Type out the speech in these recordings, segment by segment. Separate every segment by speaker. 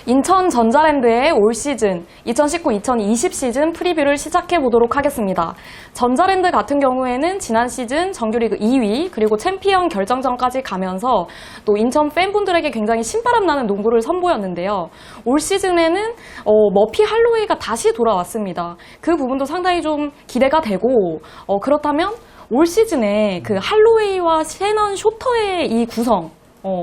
Speaker 1: 인천 전자랜드의 올 시즌 2019-2020 시즌 프리뷰를 시작해 보도록 하겠습니다. 전자랜드 같은 경우에는 지난 시즌 정규리그 2위 그리고 챔피언 결정전까지 가면서 또 인천 팬분들에게 굉장히 신바람 나는 농구를 선보였는데요. 올 시즌에는 머피 할로웨이가 다시 돌아왔습니다. 그 부분도 상당히 좀 기대가 되고 그렇다면 올 시즌에 그 할로웨이와 셰넌 쇼터의 이 구성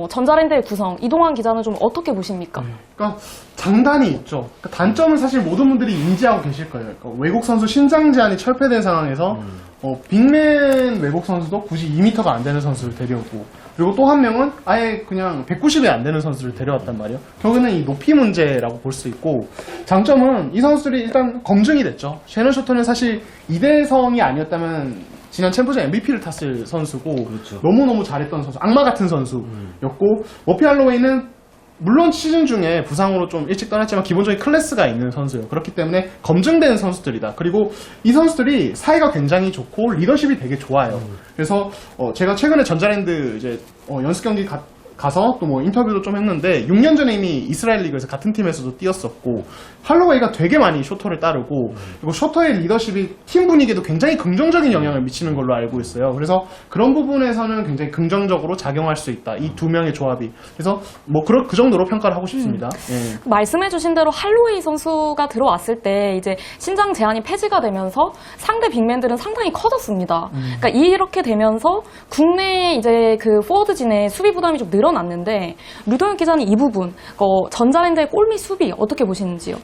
Speaker 1: 전자랜드의 구성, 이동환 기자는 좀 어떻게 보십니까?
Speaker 2: 그러니까 장단이 있죠. 그러니까 단점은 사실 모든 분들이 인지하고 계실 거예요. 그러니까 외국 선수 신장 제한이 철폐된 상황에서 빅맨 외국 선수도 굳이 2m가 안 되는 선수를 데려오고, 그리고 또 한 명은 아예 그냥 190이 안 되는 선수를 데려왔단 말이에요. 결국에는 이 높이 문제라고 볼 수 있고, 장점은 이 선수들이 일단 검증이 됐죠. 셰넌 쇼터는 사실 이대성이 아니었다면 지난 챔프전 MVP를 탔을 선수고, 그렇죠. 너무너무 잘했던 선수, 악마 같은 선수였고, 머피 할로웨이는 물론 시즌 중에 부상으로 좀 일찍 떠났지만 기본적인 클래스가 있는 선수예요. 그렇기 때문에 검증된 선수들이다. 그리고 이 사이가 굉장히 좋고 리더십이 되게 좋아요. 그래서 제가 최근에 전자랜드 이제 연습 경기 가서 또 뭐 인터뷰도 좀 했는데, 6년 전에 이미 이스라엘 리그에서 같은 팀에서도 뛰었었고, 할로웨이가 되게 많이 쇼터를 따르고, 그리고 쇼터의 리더십이 팀 분위기에도 굉장히 긍정적인 영향을 미치는 걸로 알고 있어요. 그래서 그런 부분에서는 굉장히 긍정적으로 작용할 수 있다, 이 두 명의 조합이. 그래서 뭐 그 정도로 평가를 하고 싶습니다. 예.
Speaker 1: 말씀해주신 대로 할로웨이 선수가 들어왔을 때 이제 신장 제한이 폐지가 되면서 상대 빅맨들은 상당히 커졌습니다. 그러니까 이렇게 되면서 국내 이제 그 포워드진의 수비 부담이 좀 늘어났는데, 류동혁 기자는 이 부분 전자랜드의 골밑 수비 어떻게 보시는지요?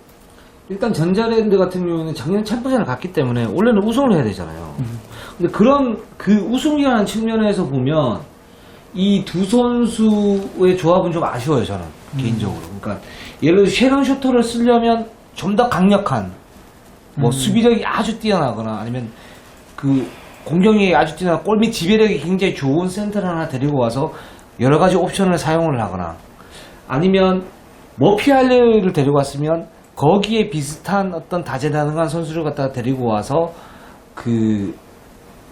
Speaker 3: 일단 전자랜드 같은 경우에는 작년 챔프전을 갔기 때문에 원래는 우승을 해야 되잖아요. 근데 그런 그 우승이라는 측면에서 보면 이 두 선수의 조합은 좀 아쉬워요, 저는 개인적으로. 그러니까 예를 들어 셰넌 쇼터를 쓰려면 좀 더 강력한 뭐 수비력이 아주 뛰어나거나 아니면 그 공격력이 아주 뛰어나 골밑 지배력이 굉장히 좋은 센터를 하나 데리고 와서 여러 가지 옵션을 사용을 하거나, 아니면 머피 할로웨이를 데리고 왔으면 거기에 비슷한 어떤 다재다능한 선수를 갖다가 데리고 와서 그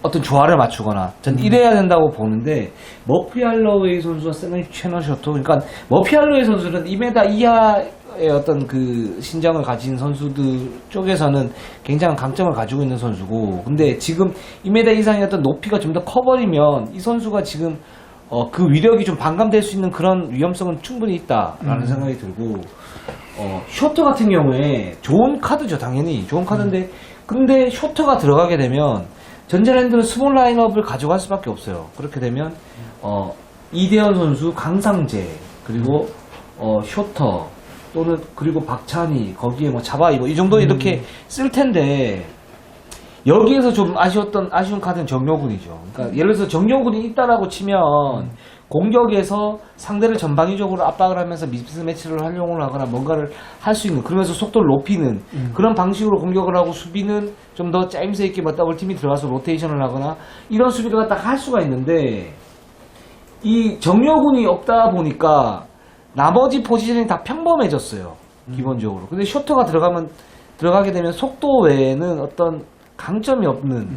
Speaker 3: 어떤 조화를 맞추거나, 전 이래야 된다고 보는데, 머피 할로웨이 선수와 셰넌 쇼터, 그러니까 머피 할로웨이 선수는 2m 이하의 어떤 그 신장을 가진 선수들 쪽에서는 굉장한 강점을 가지고 있는 선수고, 근데 지금 2m 이상의 어떤 높이가 좀 더 커버리면 이 선수가 지금 그 위력이 좀 반감될 수 있는 그런 위험성은 충분히 있다라는 생각이 들고, 쇼터 같은 경우에 좋은 카드죠, 당연히. 좋은 카드인데, 근데 쇼터가 들어가게 되면 전자랜드는 스몰 라인업을 가져갈 수밖에 없어요. 그렇게 되면, 이대현 선수, 강상재, 그리고, 쇼터, 또는, 그리고 박찬희, 거기에 뭐 자바이, 뭐 이 정도 이렇게 쓸 텐데, 여기에서 좀 아쉬운 카드는 정효군이죠. 그러니까 예를 들어서 정효군이 있다라고 치면 공격에서 상대를 전방위적으로 압박을 하면서 미스매치를 활용을 하거나 뭔가를 할 수 있는, 그러면서 속도를 높이는 그런 방식으로 공격을 하고, 수비는 좀 더 짜임새 있게 뭐 더블팀이 들어가서 로테이션을 하거나 이런 수비를 갖다 할 수가 있는데, 이 정효군이 없다 보니까 나머지 포지션이 다 평범해졌어요, 기본적으로. 근데 쇼터가 들어가게 되면 속도 외에는 어떤 강점이 없는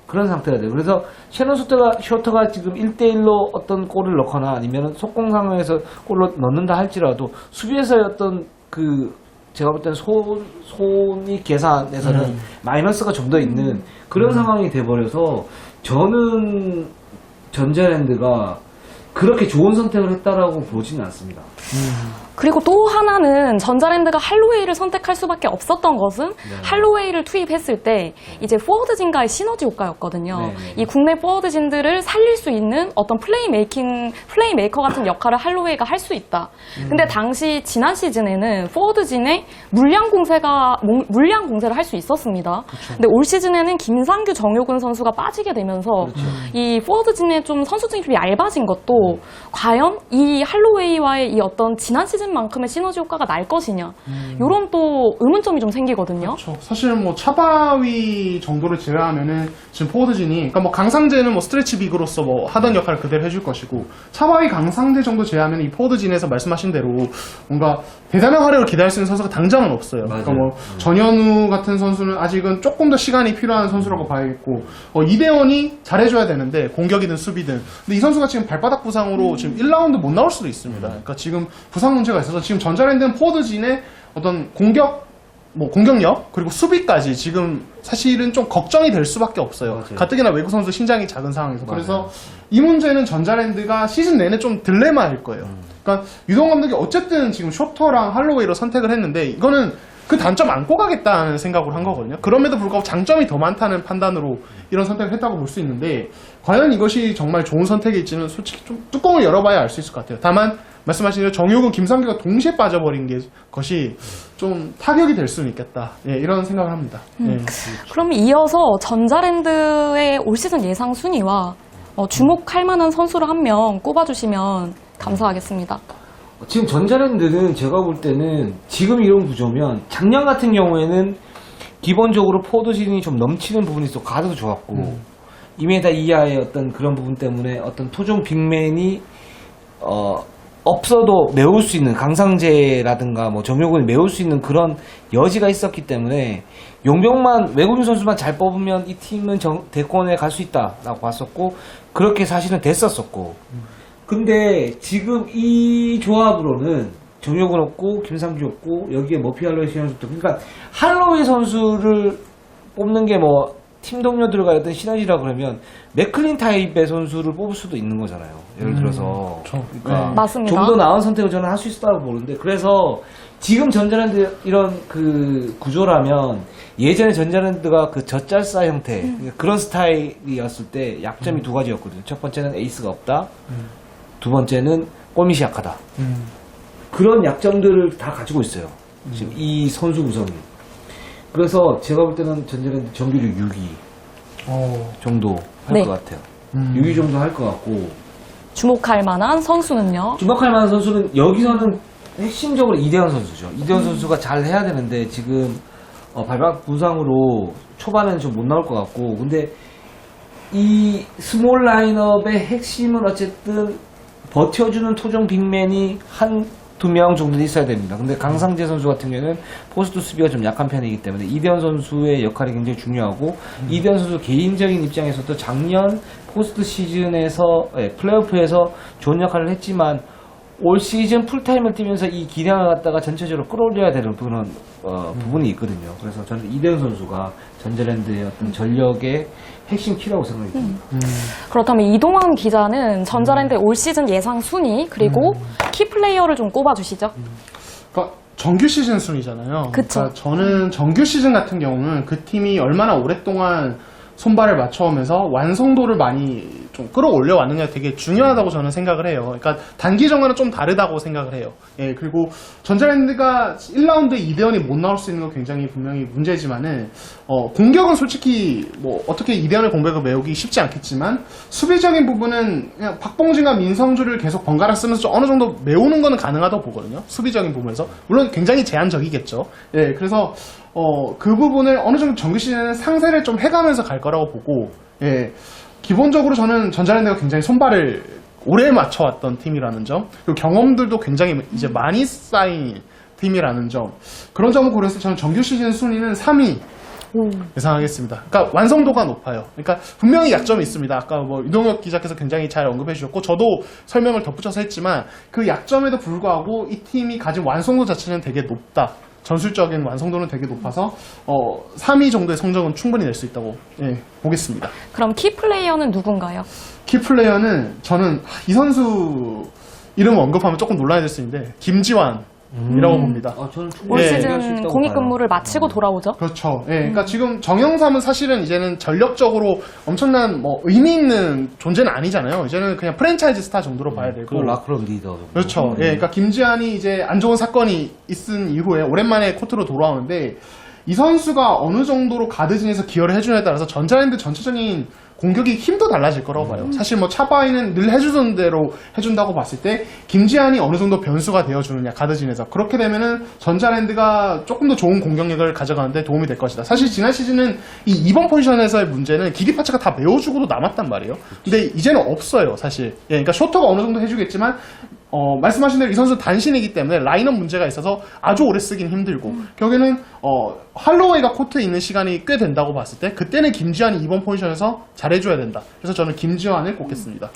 Speaker 3: 그런 상태가 돼요. 그래서 셰넌 쇼터가 지금 1대1로 어떤 골을 넣거나 아니면 속공 상황에서 골을 넣는다 할지라도 수비에서의 어떤 그 제가 볼 때는 손이 계산에서는 마이너스가 좀 더 있는 그런 상황이 돼버려서, 저는 전자랜드가 그렇게 좋은 선택을 했다라고 보지는 않습니다.
Speaker 1: 그리고 또 하나는 전자랜드가 할로웨이를 선택할 수밖에 없었던 것은 할로웨이를 투입했을 때 이제 포워드진과의 시너지 효과였거든요. 이 국내 포워드진들을 살릴 수 있는 어떤 플레이메이커 같은 역할을 할로웨이가 할 수 있다. 근데 당시 지난 시즌에는 포워드진의 물량 공세를 할 수 있었습니다. 근데 올 시즌에는 김상규, 정효근 선수가 빠지게 되면서 이 포워드진의 좀 선수 중심이 얇아진 것도 과연 이 할로웨이와의 이 어떤 지난 시즌 만큼의 시너지 효과가 날 것이냐, 이런 또 의문점이 좀 생기거든요.
Speaker 2: 그렇죠. 사실 뭐 차바위 정도를 제외하면은 지금 포워드진이, 그러니까 뭐 강상재는 뭐 스트레치 빅으로서 뭐 하던 역할을 그대로 해줄 것이고, 차바위, 강상재 정도 제외하면 이 포워드진에서 말씀하신 대로 뭔가 대단한 활약을 기대할 수 있는 선수가 당장은 없어요. 그러니까 뭐 전현우 같은 선수는 아직은 조금 더 시간이 필요한 선수라고 봐야겠고, 이대원이 잘해줘야 되는데, 공격이든 수비든. 근데 이 선수가 지금 발바닥 부상으로 지금 1라운드 못 나올 수도 있습니다. 그러니까 지금 부상 문제가 문제가 있어서 지금 전자랜드는 포워드진의 어떤 공격력 그리고 수비까지 지금 사실은 좀 걱정이 될 수밖에 없어요.
Speaker 3: 맞아요.
Speaker 2: 가뜩이나 외국 선수 신장이 작은 상황에서.
Speaker 3: 맞아요.
Speaker 2: 그래서 이 문제는 전자랜드가 시즌 내내 좀 딜레마일 거예요. 그러니까 유동 감독이 어쨌든 지금 쇼터랑 할로웨이로 선택을 했는데 이거는 그 단점 안고 가겠다는 생각을 한 거거든요. 그럼에도 불구하고 장점이 더 많다는 판단으로 이런 선택을 했다고 볼 수 있는데 과연 이것이 정말 좋은 선택일지는 솔직히 좀 뚜껑을 열어봐야 알 수 있을 것 같아요. 다만 말씀하신 대로 정효근, 김상규가 동시에 빠져버린 것이 좀 타격이 될 수는 있겠다. 예, 이런 생각을 합니다. 예.
Speaker 1: 그럼 이어서 전자랜드의 올 시즌 예상 순위와 주목할 만한 선수를 한 명 꼽아주시면 감사하겠습니다.
Speaker 3: 지금 전자랜드는 제가 볼 때는 지금 이런 구조면 작년 같은 경우에는 기본적으로 포워드진이 좀 넘치는 부분이 있어 가드도 좋았고 2m 이하의 어떤 그런 부분 때문에 어떤 토종 빅맨이 없어도 메울 수 있는 강상재라든가 뭐 정효근이 메울 수 있는 그런 여지가 있었기 때문에 용병만 외국인 선수만 잘 뽑으면 이 팀은 대권에 갈 수 있다라고 봤었고 그렇게 사실은 됐었었고 근데 지금 이 조합으로는 정효근 없고 김상규 없고 여기에 머피 할로웨이 선수도 그러니까 할로웨이 선수를 뽑는 게 뭐 팀 동료들과 어떤 시너지라 그러면 맥클린 타입의 선수를 뽑을 수도 있는 거잖아요. 예를 들어서 그러니까
Speaker 1: 맞습니다.
Speaker 3: 좀 더 나은 선택을 저는 할 수 있다고 보는데 그래서 지금 전자랜드 이런 그 구조라면 예전에 전자랜드가 그 젖잘싸 형태 그런 스타일이었을 때 약점이 두 가지였거든요. 첫 번째는 에이스가 없다. 두 번째는 골밑이 약하다. 그런 약점들을 다 가지고 있어요. 지금 이 선수 구성이. 그래서 제가 볼 때는 전자랜드 정규직 6위 정도 할
Speaker 1: 네.
Speaker 3: 것 같아요. 6위 정도 할 것 같고
Speaker 1: 주목할 만한 선수는요?
Speaker 3: 주목할 만한 선수는 여기서는 핵심적으로 이대현 선수죠. 이대현 선수가 잘 해야 되는데 지금 발박 부상으로 초반에는 좀 못 나올 것 같고 근데 이 스몰 라인업의 핵심은 어쨌든 버텨주는 토종 빅맨이 두 명 정도는 있어야 됩니다. 근데 강상재 선수 같은 경우에는 포스트 수비가 좀 약한 편이기 때문에 이대현 선수의 역할이 굉장히 중요하고 이대현 선수 개인적인 입장에서도 작년 포스트 시즌에서 플레이오프에서 좋은 역할을 했지만 올 시즌 풀타임을 뛰면서 이 기량을 갖다가 전체적으로 끌어올려야 되는 그런 부분이 있거든요. 그래서 저는 이대현 선수가 전자랜드의 어떤 전력의 핵심 키라고 생각이 듭니다.
Speaker 1: 그렇다면 이동환 기자는 전자랜드의 올 시즌 예상 순위 그리고 키플레이어를 좀 꼽아주시죠.
Speaker 2: 그러니까 정규 시즌 순이잖아요.
Speaker 1: 그쵸.
Speaker 2: 그러니까 저는 정규 시즌 같은 경우는 그 팀이 얼마나 오랫동안 손발을 맞춰오면서 완성도를 많이 좀 끌어올려 왔느냐가 되게 중요하다고 저는 생각을 해요. 그러니까 단기 정과는 좀 다르다고 생각을 해요. 예, 그리고 전자랜드가 1라운드에 이대현이 못 나올 수 있는 건 굉장히 분명히 문제지만은 공격은 솔직히 뭐 어떻게 이대현의 공격을 메우기 쉽지 않겠지만 수비적인 부분은 그냥 박봉진과 민성주를 계속 번갈아 쓰면서 좀 어느 정도 메우는 거는 가능하다고 보거든요. 수비적인 부분에서 물론 굉장히 제한적이겠죠. 예, 그래서 그 부분을 어느 정도 정규 시즌에는 상세를 좀 해가면서 갈 거라고 보고, 예. 기본적으로 저는 전자랜드가 굉장히 손발을 오래 맞춰왔던 팀이라는 점, 그리고 경험들도 굉장히 이제 많이 쌓인 팀이라는 점, 그런 점을 고려해서 저는 정규 시즌 순위는 3위 예상하겠습니다. 그러니까 완성도가 높아요. 그러니까 분명히 약점이 있습니다. 아까 뭐 유동혁 기자께서 굉장히 잘 언급해 주셨고 저도 설명을 덧붙여서 했지만 그 약점에도 불구하고 이 팀이 가진 완성도 자체는 되게 높다. 전술적인 완성도는 되게 높아서 3위 정도의 성적은 충분히 낼 수 있다고 보겠습니다.
Speaker 1: 그럼 키플레이어는 누군가요?
Speaker 2: 키플레이어는 저는 이 선수 이름 언급하면 조금 논란이 될 수 있는데 김지환이라고 봅니다.
Speaker 3: 저는
Speaker 1: 올
Speaker 2: 예.
Speaker 1: 시즌 공익근무를 마치고 돌아오죠?
Speaker 2: 그렇죠. 예, 그러니까 지금 정영삼은 사실은 이제는 전력적으로 엄청난 뭐 의미 있는 존재는 아니잖아요. 이제는 그냥 프랜차이즈 스타 정도로 봐야 되고.
Speaker 3: 그리고 라크론 리더.
Speaker 2: 그렇죠. 예, 그러니까 김지한이 이제 안 좋은 사건이 있은 이후에 오랜만에 코트로 돌아오는데 이 선수가 어느 정도로 가드진에서 기여를 해주냐에 따라서 전자랜드 전체적인 공격이 힘도 달라질 거라고 봐요. 사실 뭐 차바이는 늘 해주던 대로 해준다고 봤을 때 김지한이 어느 정도 변수가 되어주느냐 가드진에서 그렇게 되면은 전자랜드가 조금 더 좋은 공격력을 가져가는데 도움이 될 것이다. 사실 지난 시즌은 이 2번 포지션에서의 문제는 기디파츠가 다 메워주고도 남았단 말이에요. 근데 이제는 없어요 사실. 예, 그러니까 쇼터가 어느 정도 해주겠지만 말씀하신 대로 이 선수 단신이기 때문에 라인업 문제가 있어서 아주 오래 쓰긴 힘들고 결국에는 할로웨이가 코트에 있는 시간이 꽤 된다고 봤을 때 그때는 김지환이 이번 포지션에서 잘해줘야 된다. 그래서 저는 김지환을 꼽겠습니다.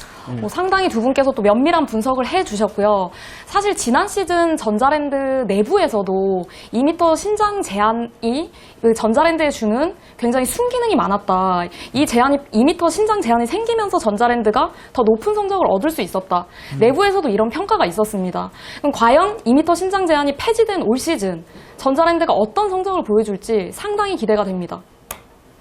Speaker 1: 상당히 두 분께서 또 면밀한 분석을 해주셨고요. 사실 지난 시즌 전자랜드 내부에서도 2m 신장 제한이 그 전자랜드에 주는 굉장히 순기능이 많았다. 이 제한이 2m 신장 제한이 생기면서 전자랜드가 더 높은 성적을 얻을 수 있었다. 내부에서도 이런 평가가 있었습니다. 그럼 과연 2m 신장 제한이 폐지된 올 시즌 전자랜드가 어떤 성적을 보여줄지 상당히 기대가 됩니다.